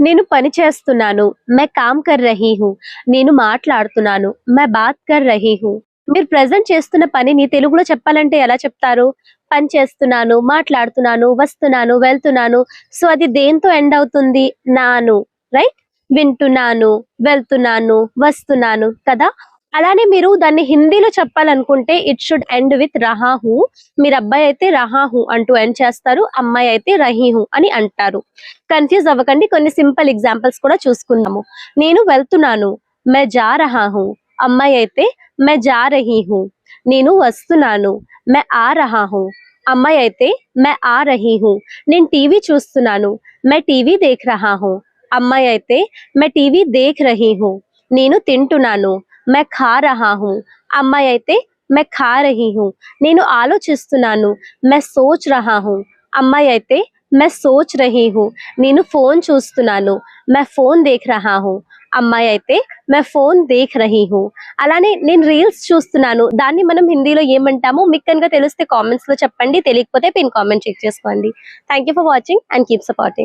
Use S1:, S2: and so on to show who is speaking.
S1: నేను పని చేస్తున్నాను. मैं काम कर रही हूँ. నేను మాట్లాడుతున్నాను. मैं बात कर रही हूँ. మీరు ప్రెజెంట్ చేస్తున్న పనిని తెలుగులో చెప్పాలంటే ఎలా చెప్తారు? పని చేస్తున్నాను, మాట్లాడుతున్నాను, వస్తున్నాను, వెళ్తున్నాను. సో అది దేనితో ఎండ్ అవుతుంది? నాను. రైట్? వింటున్నాను, వెళ్తున్నాను, వస్తున్నాను కదా! అలానే మీరు దాన్ని హిందీలో చెప్పాలనుకుంటే ఇట్ షుడ్ ఎండ్ విత్ రహా హూ. మీరు అబ్బాయి అయితే రహా హూ అంటూ ఎండ్ చేస్తారు. అమ్మాయి అయితే రహీ హూ అని అంటారు. కన్‌ఫ్యూజ్ అవ్వకండి. కొన్ని సింపుల్ ఎగ్జాంపుల్స్ కూడా చూసుకుందాము. నేను వెళ్తున్నాను. मैं जा रहा हूँ. అమ్మాయి అయితే मैं जा रही हूँ. నేను వస్తున్నాను. मैं आ रहा हूँ. అమ్మాయి అయితే मैं आ रही हूँ. నేను టీవీ చూస్తున్నాను. मैं టీవీ देख रहा हूँ. అమ్మాయి అయితే मैं టీవీ देख रही हूँ. నేను తింటున్నాను. मैं खा रहा हूँ. అమ్మాయి అయితే मैं खा रही हूँ. నేను ఆలోచిస్తున్నాను. मैं सोच रहा हूँ. అమ్మాయి అయితే मैं सोच रही हूँ. నేను ఫోన్ చూస్తున్నాను. मैं फोन देख रहा हूँ. అమ్మాయి అయితే मैं फोन देख रही हूँ. అలానే నేను రీల్స్ చూస్తున్నాను. దాన్ని మనం హిందీలో ఏమంటామో మీకు కనుక తెలిస్తే కామెంట్స్ లో చెప్పండి. తెలియకపోతే పిన్ కామెంట్ చెక్ చేసుకోండి. Thank you for watching and keep supporting.